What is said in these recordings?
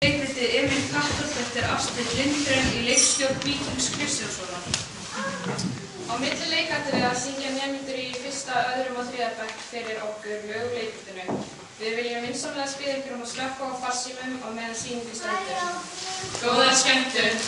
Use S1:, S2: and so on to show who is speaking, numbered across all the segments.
S1: Leikritið Emil Kattholt eftir Astrid Lindgren í leikstjórn Víkings Kristjánssonar. Á milli leikatriða syngja nemendur í 1., 2. og 3. bekk fyrir okkur lög úr leikritinu. Við viljum vinsamlegast biðja ykkur að slökkva á farsímum á meðan sýningin stendur. Góða skemmtun!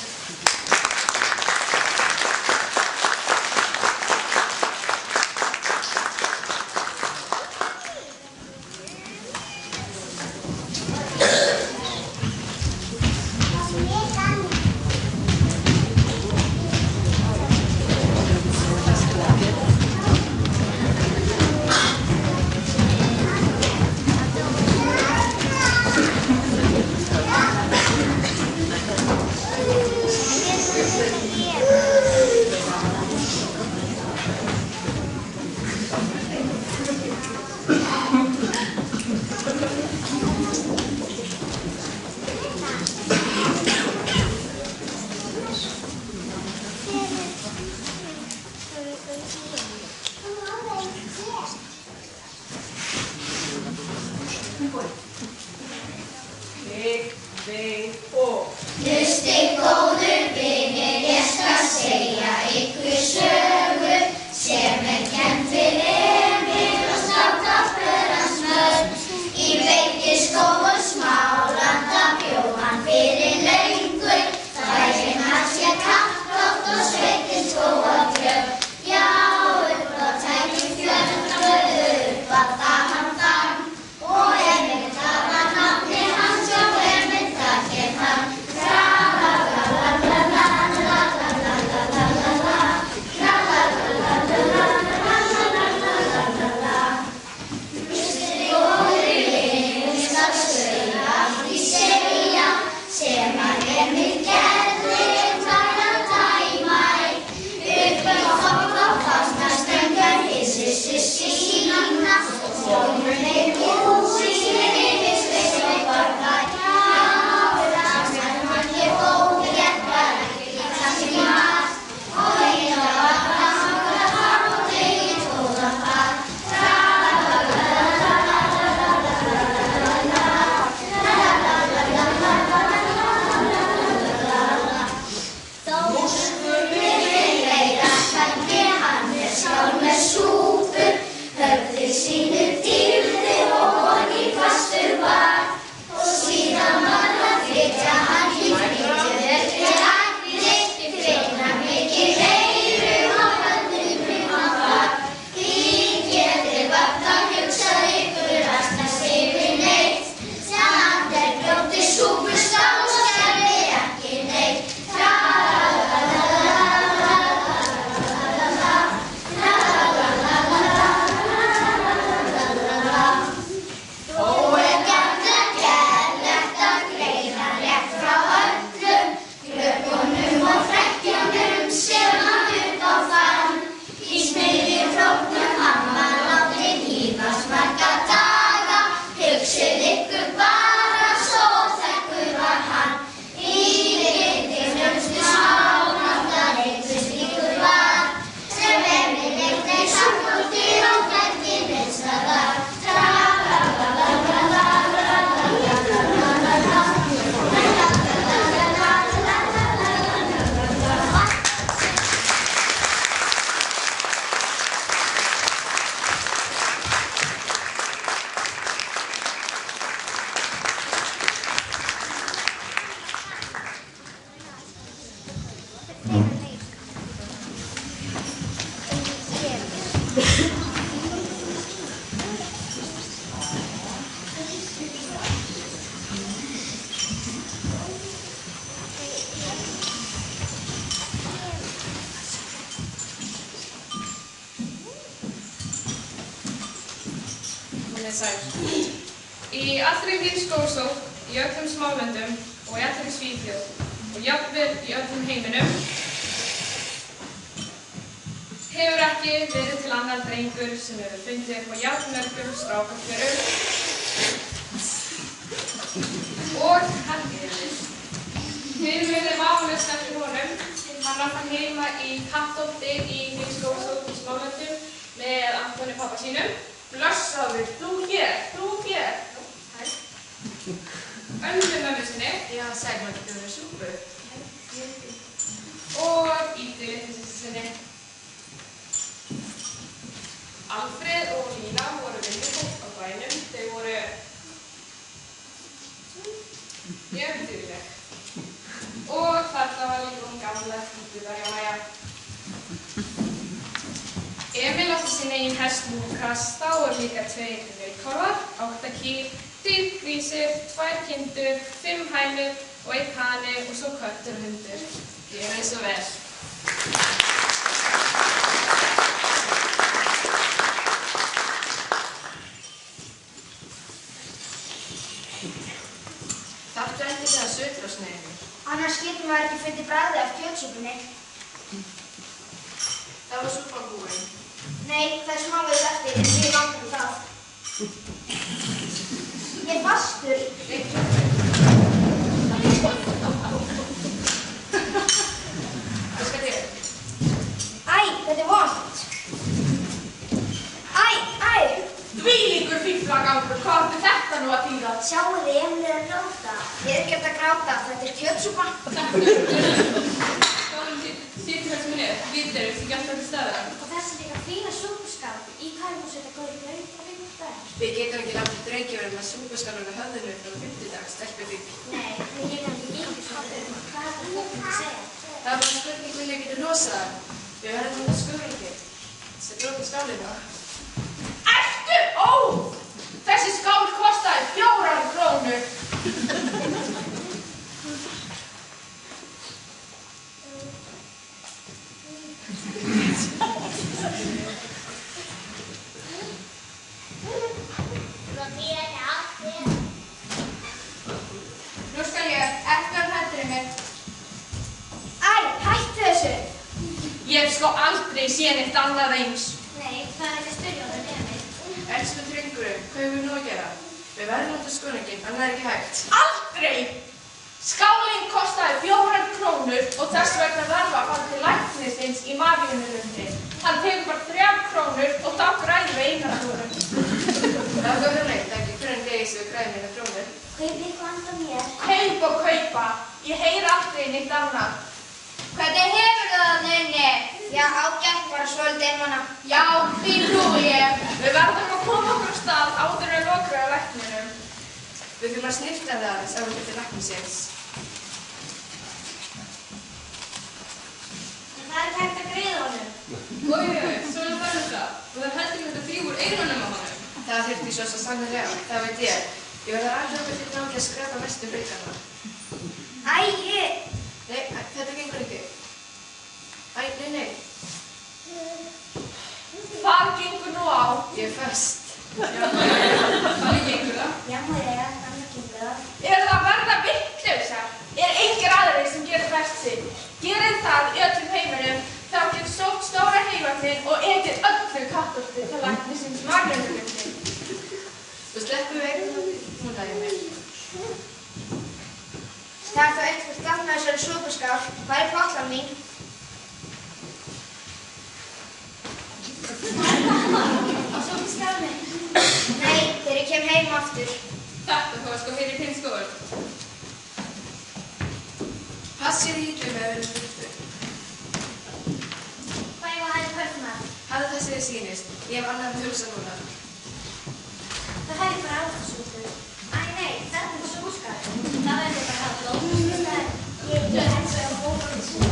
S2: Hlustið góður vinir, ég skal segja ykkur sögu sem kennd við Emil og strákapör hans mörg. Í Veikisskógum Smálanda bjó hann fyrir löngu. Bærinn hans hét Kattholt og sveitin Skógarfjörð. Já, upp á Tæknifjörð upp að það hann fann. Og Emil það var nafni hans og Emil það hét hann.
S1: Í allri Hrímskógasókn, í öllum Smálöndum og í allri Svíþjóð og jafnvel í öllum heiminum hefur ekki verið til annar drengur sem hefur fundið upp á jafnmörgum strákafjörum og hann yfir. Við munum vafalaust eftir honum. Hann átti heima í Kattholti í Hrímskógasókn í Smálöndum með Antoni pappa sínum. Blessaður, þú hér. Hæ. mömmu sinni.
S3: Já, sæl, maður getur verið súpu.
S1: Og Ídu litlu systur sinni. Alfreð og Lína voru vinnufólk á bænum. Þau voru mjög dugleg. Og þarna var líka hún gamla Íduberja Maja. Emil átti sinn eigin hest Lúkas, þá voru líka 2 rauðkálfar, 8 kýr, 3 grísir, 2 kindur, 5 hænur og 1 hani og svo köttur og hundur. Gjörið svo vel.
S3: Þarftu endilega að sötra á sneiðinu?
S2: Annars getur maður ekki fundið bragðið af kjötsúpunni.
S3: Það var súpan búin.
S2: Nei, það er smávegis eftir en við vantar í það. Ég er fastur.
S3: Hvað skal ég?
S2: Æ, þetta er vont. Æ.
S1: Þvílíkur fíflagangur, hvað átti þetta nú að þýða?
S2: Sjáu þið, Emil er að gráta. Ég er ekki að gráta, þetta er kjötsúpa.
S1: Sýttu þessu minni, vitur þú ekki alltaf til staðar?
S2: Og þessi er líka fína súpuskál. Í hvað er þú setja góður graut á 5. dag?
S3: Við getum ekki látið drengjum með súpuskálar við höfðinu frá 50 dags, stelpufík.
S2: Nei, við getum ekki gengur svona. Hvað er þetta að segja?
S3: Það var spurning hvernig ég geti losað það. Við verðum út skugringi. Settu upp í skálina.
S1: Ertu óð? Þessi skál kostaði 4 krónur. Nú skal ég, eftir hætturinn mitt.
S2: Æ, hættu þessu.
S1: Ég hef sko aldrei séð neitt annað eins.
S2: Nei, það er ekki að spyrja það, Emil.
S3: Elsku drengurinn, hvað hefur við nú að gera? Við verðum út skugringin, annað er ekki hægt.
S1: Aldrei! Skálinn kostaði 4 krónur og þess vegna þarf að fara til læknisins í Maríunurundi. Hann tekur bara 3 krónur og þá græðum við 1 krónu.
S3: Það var góður leið, það er ekki hvernig degi sem við græðum 1 krónu.
S2: Kaup eitthvað annað mér.
S1: Kaup og kaupa. Ég heyri aldrei neitt annað.
S2: Hvernig hefur það inni? Já, ágætt, bara svolítið einmana.
S1: Já, því trúi ég. Við verðum að koma okkur af stað áður en lokra á lækninum.
S3: Við þurfum að snirta það aðeins ef við getum læknisins.
S2: En það er ekki hægt að greiða honum.
S1: Svona verður það. Og það heldur þetta frígur eyrunum á honum.
S3: Það þyrfti svo sannarlega, það veit ég. Ég verður alveg til náttúrulega að skrapa mestu hlutarna. Nei, þetta gengur ekki. Nei.
S1: Hvað gengur nú á?
S3: Ég er föst.
S1: Þannig gengur það.
S2: Já, maður er að annað gengur það.
S1: Er það að verða vittlausar? Er engir aðrir sem gerir best sig? Gerir það í öllum heiminum, þá getur sótt stóra heimatinn og ekið öllu kattolti til læknisins Maríunurundi.
S3: Þú sleppum við einu núna í mig.
S2: Það er þá eitthvað galt með þessari súpuskál. Hvað er potlan mín? Á súpuskálni? Nei, þegar ég kem heim aftur.
S1: Þetta þá sko heyri þinn skóður.
S3: Passið í hillu með öðrum hlutu.
S2: Hvað ég var að hægja kvöldmaður?
S3: Hafðu það sem þið sýnist. Ég hef annað að hugsa núna.
S2: Það hægir bara á þessu súpu. Æ, nei, þetta er súpuskál. Það verður bara að hafa blóð. Ég held að bóka við súpu.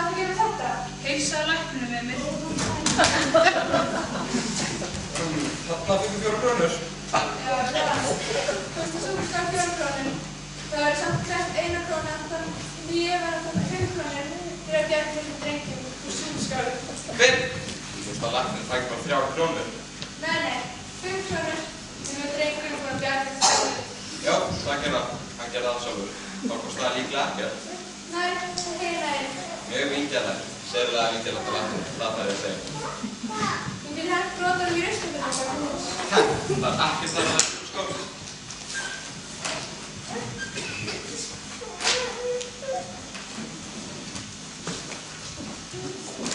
S3: Hvað er að gera þetta?
S1: Heilsa lækninu með mér.
S4: Þarna fyrir 4 krónur.
S3: Já, það. Kosta súrskap 4 krónur. Það er samt hvert 1 króna, þannig að ég verð að taka 5 krónur til að gera fyrir drengjum úr súrskap.
S4: 5? Þú veist að læknir fæk bara 3 krónur.
S3: Nei, 5 krónur sem er drengjum búin að bjarga skapið.
S4: Já, það gerði hann. Hann gerði það sjálfur. Þá kosti það líklega ekkert.
S3: Nei, það er heila einn.
S4: Mjög vingjarnlegt. Sérlega vingjarnlegt að læknir. Það þarf ég að segja.
S3: Ég vil hægt brotanum í rustum fyrir þetta hús.
S4: Það er ekkert þar að það er skópið.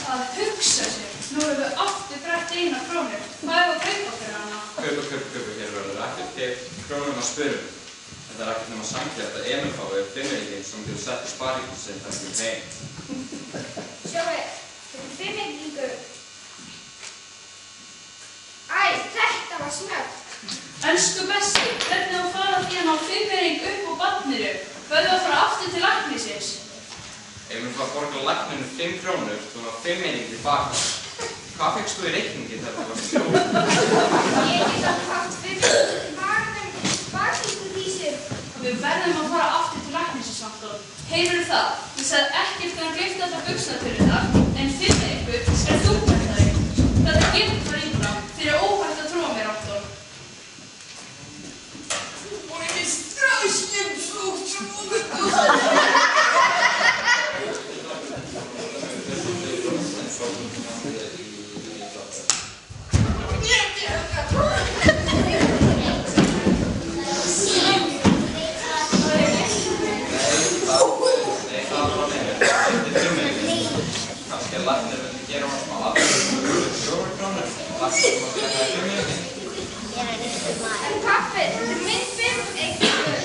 S1: Að hugsa sér. Nú erum við aftur grætt 1 krónu. Hvað er að kaupa fyrir hana?
S4: Kaupa. Hér verður ekkert til krónum að spurum. Þetta er ekkert nema sanngjarnt að Emil fái 5-eyrinn sem getur sett í sparíkinn sinn þar til heim.
S2: Sjáu, þetta er 5-eyringur. Æ, þetta var snöggt.
S1: Elsku Bessi, hvernig að fara því hann á 5-eyring upp á barninu? Verður að fara aftur til læknisins?
S4: Emil fær að borga lækninu 5 krónur þú var 5-eyring til baka. Hvað fekkst þú í reikningi þegar þú varst 3?
S2: Ég get alveg haft 5 bakíkuvísir.
S1: Við verðum að fara aftur til læknisins, Anton. Heyrðu það? Ég sagði ekkert að hann gleypti alltaf buxnaturina, en 5-eyringur er þungmættari. Þetta getur bara yngra. Þér er óhætt að trúa mér, Anton.
S5: Oj, det är strašně břuch, čo vůbec
S4: Kannski að læknir vildi gera hann smá aðeins 4 krónur. Læknir má taka það 5-eyring.
S2: En pabbi, þetta er minn 5-eyringur.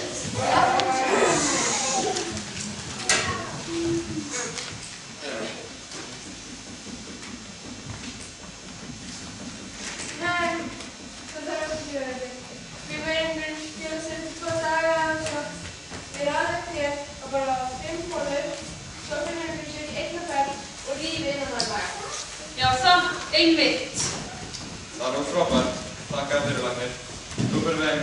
S3: Nei, það þarf ekki að gera þetta. Við verðum skila sér til 2 daga og svo við aðeins hér og bara 5 krónur, svo finnum við sér í 1 ferð og lífi innan það dag.
S1: Já, það einmitt.
S4: Það er nú frábært. Takk fyrir læknir. Nú fyrir við heim.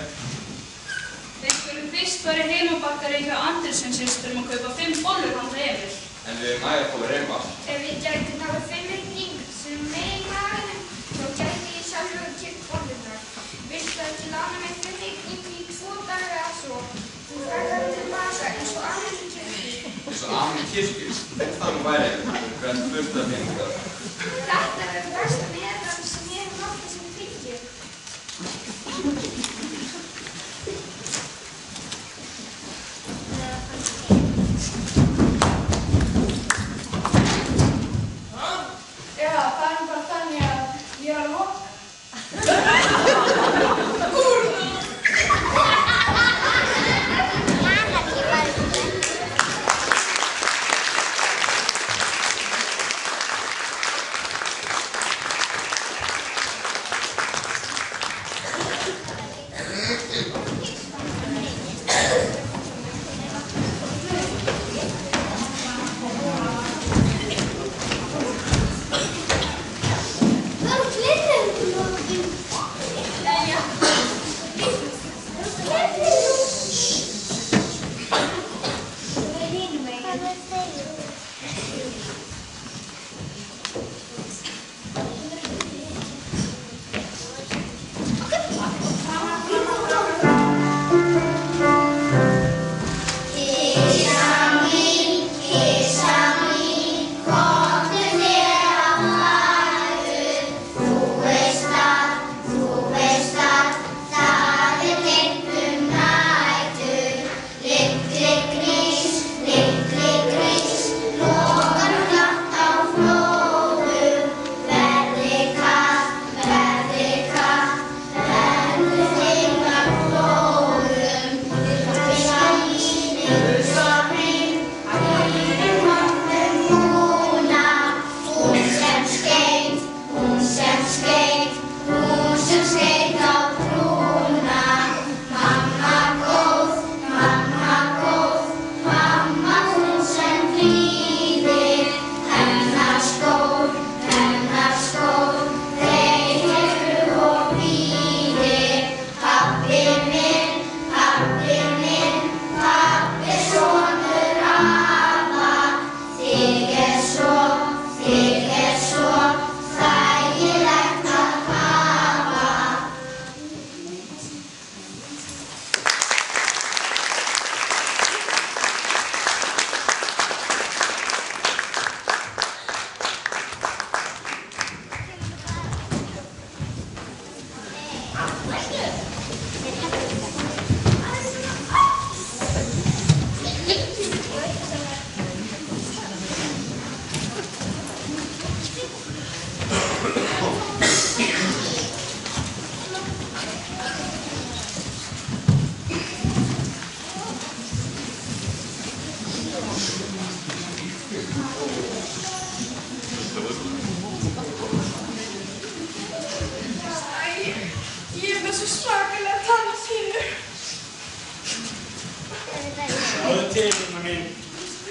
S1: Við skulum fyrst fara í heimabakkari hjá Andersen systurum og kaupa 5 bollur handa Emil.
S4: En við mæðir fórum heima.
S2: Ef ég gæti náðu 5-eyring sem með í maganum, þá gæti ég sjálfur keypt bollurnar. Viltu ekki lána mig 5-eyring í 2 daga svo? Þú færð það tilbaka eins og amen í kirkju.
S4: Eins og amen í kirkju. Það nú væri hvern fullt af peningar.
S2: Þetta er besta meðan sem ég hef nokkuð sem fengið.
S3: Já, það er bara þannig að ég er að loka.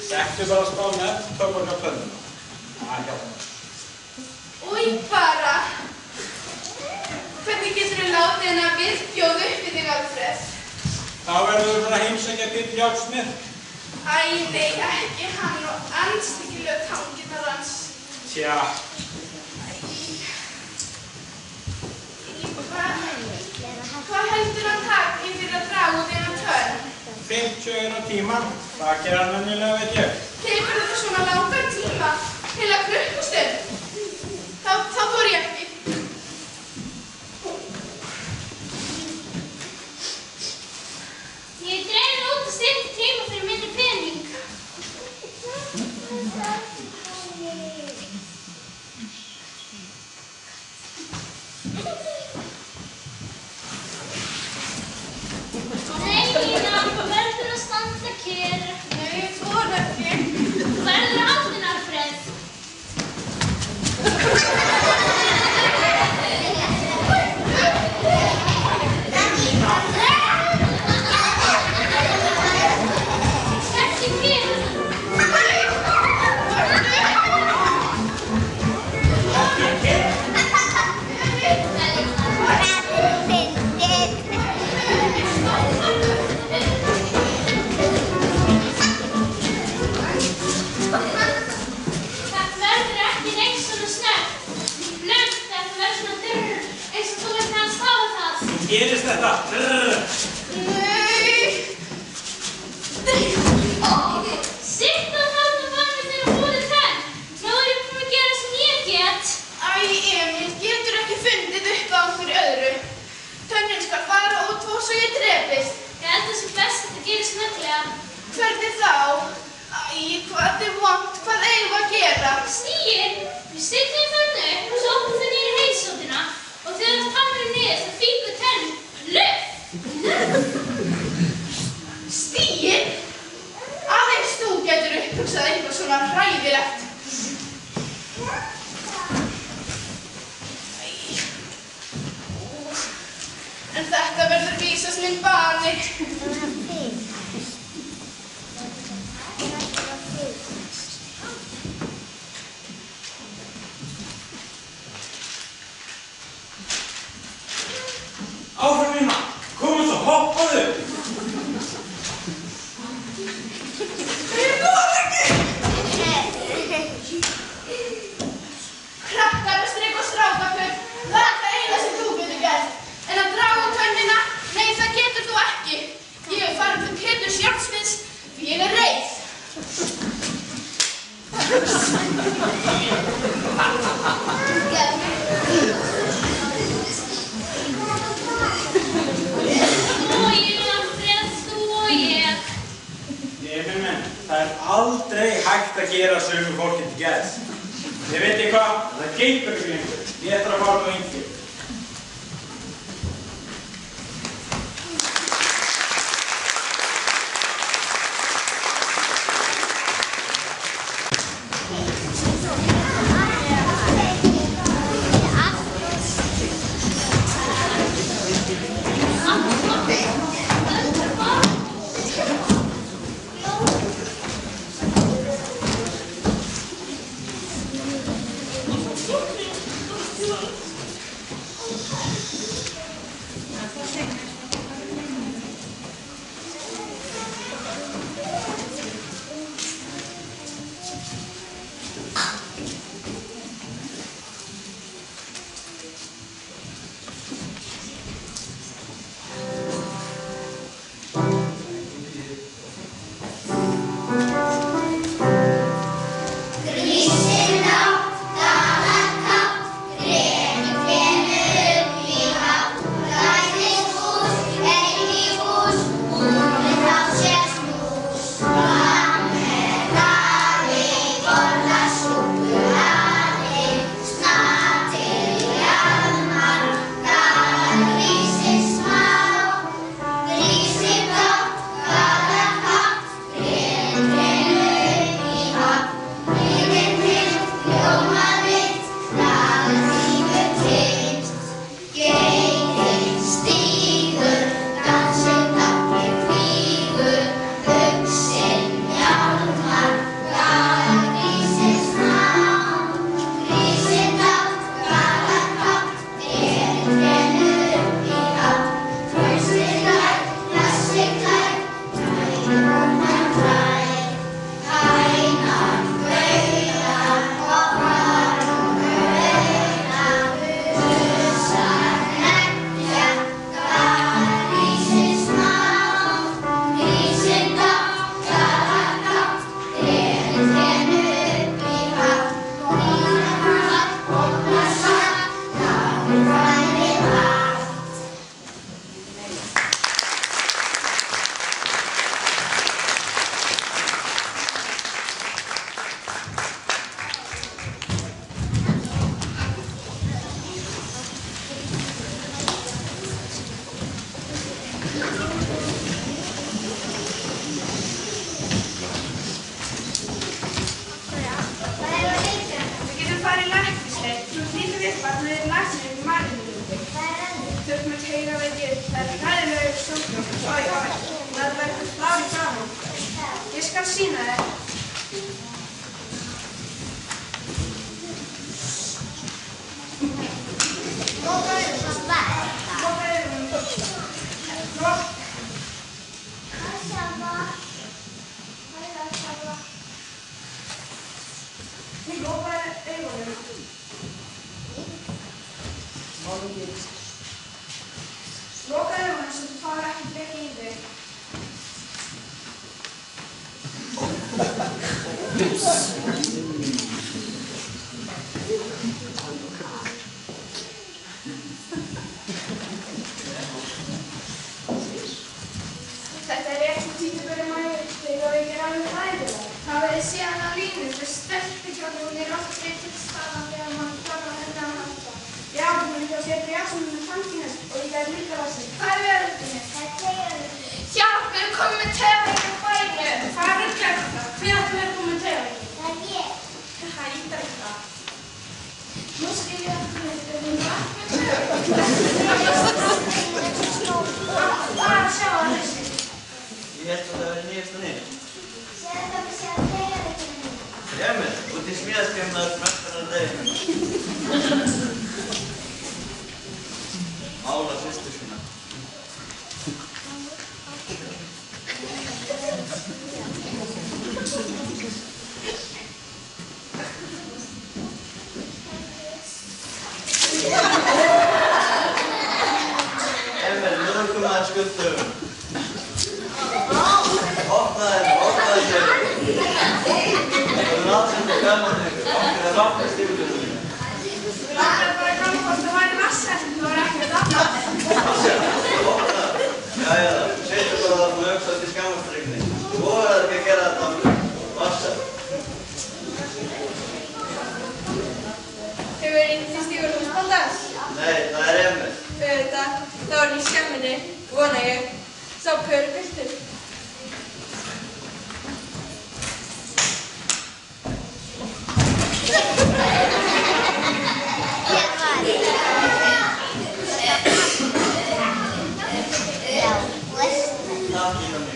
S6: Settu bara spánet, tók baka pönnuna. Það hjálpa.
S3: Új bara. Hvernig getur þú látið hennar viðbjóð upp í þig, Alfreð?
S6: Þá verður þú bara heimsækja Pétur Járnsmið.
S3: Æ, nei, ekki hann og anstíkilega tanginnar hans.
S6: Tja.
S3: Hvað heldur hann taki fyrir að draga út þennan tönn?
S6: 50 € á tíman. Það gerir hann venjulega, veit ég.
S3: Tekur þetta svona langan tíma? Heila klukkustund? Þá þori ég ekki.
S2: Ég dreif út að stytta tíma fyrir minni pening. Nei, Lína, þú verður að standa kyrr.
S3: Nei, ég þori ekki.
S2: Þú verður haldinn, Alfreð.
S6: Gerist þetta?
S3: Nei!
S2: Sitt á þarna barni þegar húðið tönn. Nú er ég búin að gera sem ég get.
S3: Æ, Emil, getur ekki fundið upp á einhverju öðru. Tönnin skal fara út og svo ég drepist.
S2: Ég held það sé best að þetta gerist snögglega.
S3: Hvernig þá? Æ, hvað er vont? Hvað eigum við að gera?
S2: Stíginn, við stillum þið þarna upp og svo opnum þið niður í heilsóttina og þegar það tamur niður það fíkur tönn.
S3: Stíginn? Aðeins þú getur upphugsað eitthvað svona hræðilegt. En þetta verður vísast minn bani.
S6: Áfram Lína, komum svo, hoppaðu!
S3: Ég þori ekki! Krakkar með strik og strákapur, það er það eina sem þú getur gert. En að draga út tönnina, nei það getur þú ekki. Ég hef farið til Péturs Járnsmiðs því ég er reið.
S6: Það er aldrei hægt að gera sömu fólki til geðs. Þið veitir hvað? Það gengur ekki lengur. Ég ætla að fara á engi.
S3: Við getum farið í læknisleið. Þú hlýtur eitthvað með læknir í mælinu. Þurfum að heyra veikir. Það er hræðilegur sjúkdómur. Það verður blár í framan. Ég skal sýna þér. Loka augunum. Loka augunum svo þú fáir ekki bleki í þig. Þetta er rétt títuburði mælistig og ég er alveg hræðilega. Hafið þið séð hann á línu fyrir stelpikjálf og hún er oft til staðan þegar mann þarf að henni að halda. Já, hún er hjá sér Jasmín með fanginu og ég er líka vassið. Hvað er veröldinni? Það er tegjaríkinn. Hjálp, við erum komið með tegjaríkinn á bæinu. Hvað er þetta? Hver ætlum við komið með tegjaríkinn? Það er ég. Það er þetta. Nú skil ég aftur við þetta. Við erum allt með tegjaríkinn. Hvað er að sjá það þessi?
S7: Ég held að það væri nýjasta nýtt.
S2: Sér þetta við sér tegjaríkinn mínu.
S7: Emil, út í smíðaskemnaður mestarar deginu. Mála systur sína. Emil, nú er komið að skuldum. Opnaði sér. Það er náttúrulega gaman ykkur. Okkur er ráttast yfir þessu.
S3: Það er bara gaman hvort það væri vassar sem þú var ekki að dappa.
S7: Vassar? Opna. Jæja það. Settu bara það með auksast í skammarstrykni. Þú voruð ekki að gera þetta. Vassar.
S3: Hefur enginn stígur hús bóndans?
S7: Nei, það er Emil.
S3: Auðvitað, þá er ég skemminni, vona ég. Sá Pöru Piltur.
S7: Takk líka mig.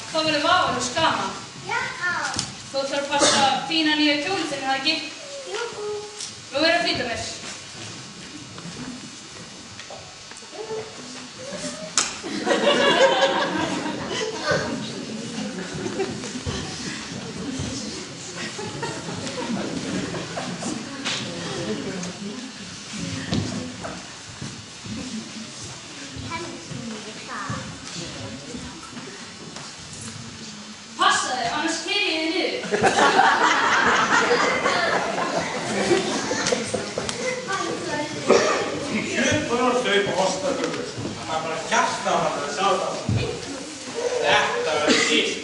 S1: Þá verður vafalaust gaman.
S2: Já.
S1: Þú ætlar að passa fína nýja kjólið þinn, það ekki?
S2: Jú.
S1: Nú verður að flýta mér. Passa þig, annars keyri ég þig niður.
S6: Hlupur og hlaup og hostaflugur. Það er bara hjarta á hann að sjá það. Þetta verður dýrt.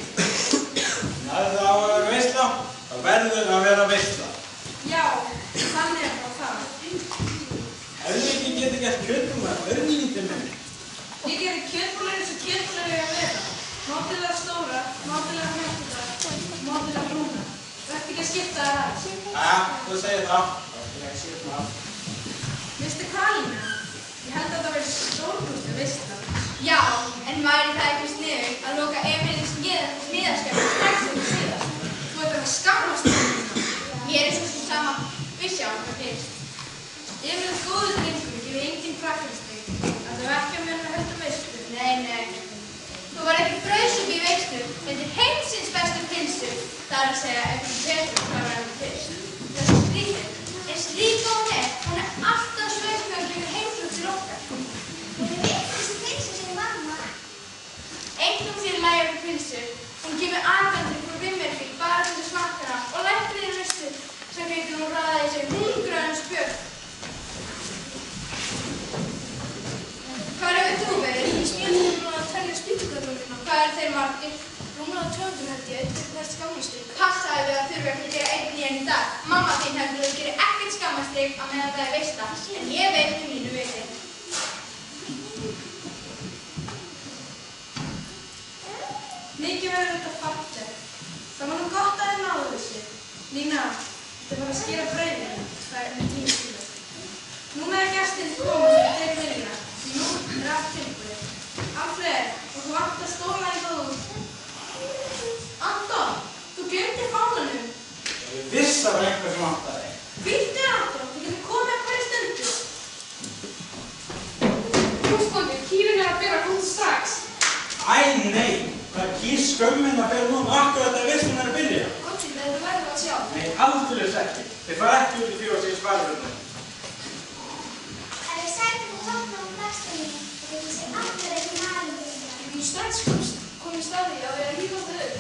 S6: Ef það á að vera veisla, þá verður að vera veisla.
S3: Já, þannig er það.
S6: Ef þið ekki geta gert kjötbúlar, örlítið minni.
S3: Ég gerir kjötbúlar eins og kjötbúlar eiga að vera. Notið það stóra, skipta þér aðeins.
S6: Þú segir það. Ég sé það.
S3: Veistu hvað, Lína? Ég held að það verði stórkostleg veisla. Já, en væri það ekki sniðugt að loka Emilíns miðaskapur strax eftir síðast? Þú ert að skammast þér. Mér er svo sem sama. Við sjáum hvað gerist. Emil er góður drengur, gefur engin frakkarstig. Það er ekki að mjög höldum veislu. Nei. Þú var ekki braus upp í veislu. Þetta er heimsins bestu pilsu. Það er að segja ef þú betur hvað var það fyrst. Þessi skrítið. Eins líka hún er alltaf sveiflega að gefa heimslut til okkar.
S2: Hún er vitlaus í pilsu sem mamma.
S3: Engum sér lægja fyrir pilsu. Hún gefur aðvendur frá vimmerfi bara til að smakka hana og lækka þér veislu sem getur hún raðað í sig hungraðan spjörn. Hvar hefur þú verið? Ég spilði núna að telja spýtuköllunina. Hvað eru þeir margir? Rúmlega 200 held ég, þetta er skammarstrik. Passaðu við að þurfa ekki að gera einn í enn í dag. Mamma þín heldur að þú gerir ekkert skammarstrik á meðan það er veisla. En ég veit mínu viti. Mikið verður þetta fallegt. Það var nú gott að þið náðu þessu. Lína, þetta er bara að skera brauðinu. Það er með 10 kíló. Núna er gestirnir koma sem þeir vilja. Nú er allt tilbúið. Alfred, og þú vantar stóla í góðum. Anton, þú glemdi fánanum.
S6: Ég vissi að það var einhver sem vantaði.
S3: Hvíldu, Anton, þú getur komið að hverju stundu. Húsbóndi, kýrin er að bera út strax.
S6: Nei. Það er kýr skömmin að bera núna akkurat að veislan er að byrja.
S3: Gott því þetta verður að sjá.
S6: Nei, aldeilis ekki. Þið fara ekki út í 4 og 6 spariföldum.
S2: Ef við sætum og tóknum á dagstunni, þá getur sér allir ekki maður við það.
S3: Ég mun strax komist að því að vera að hýfa það upp.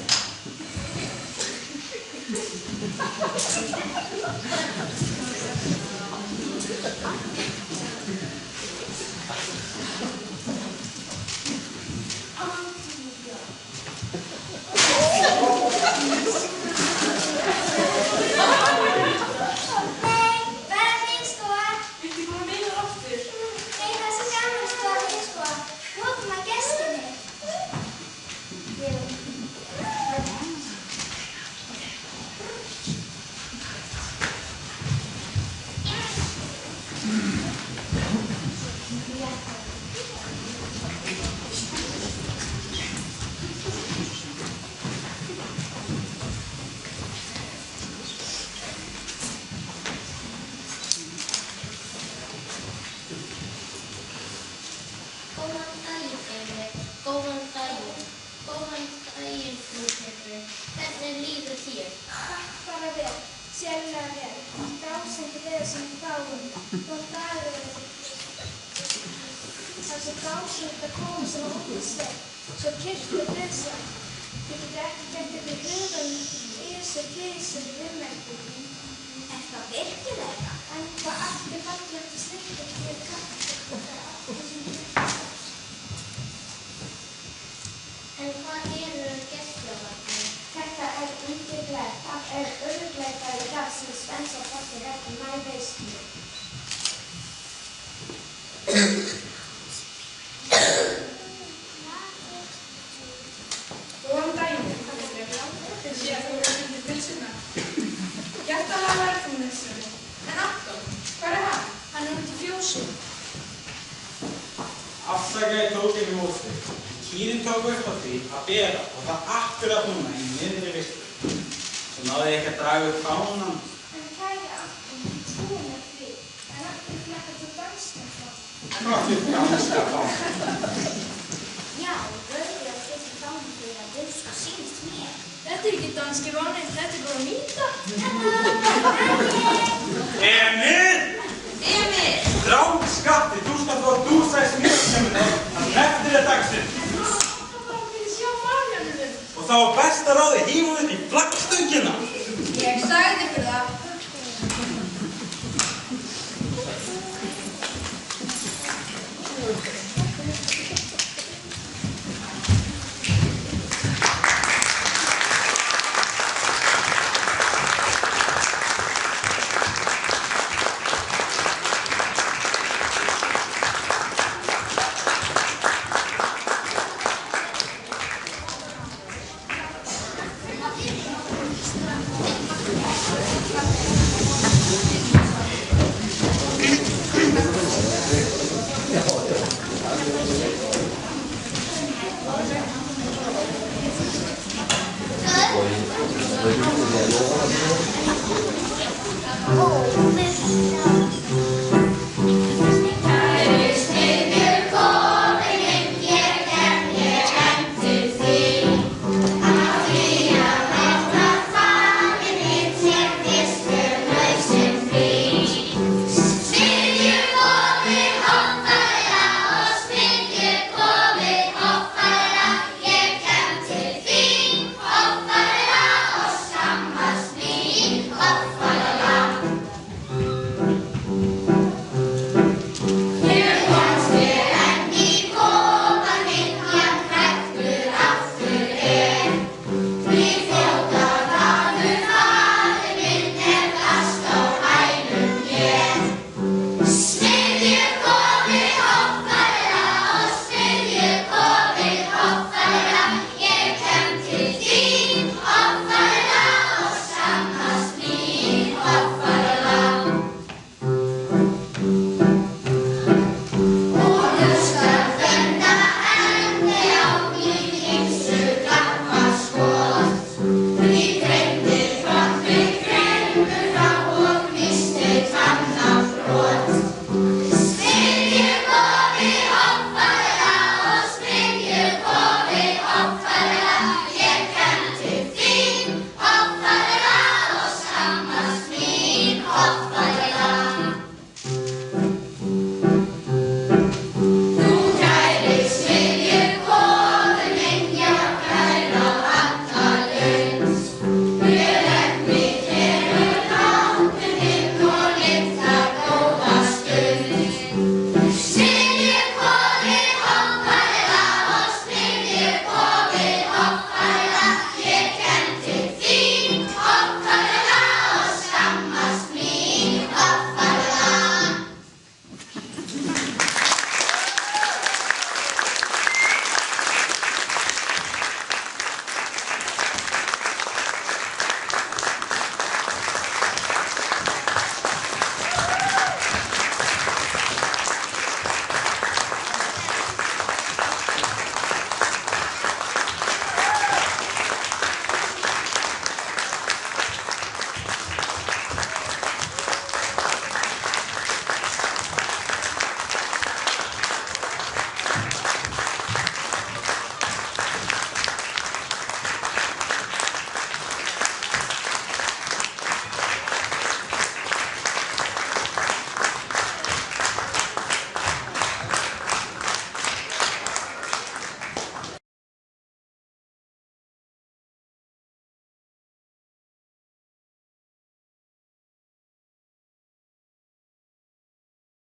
S3: Takk.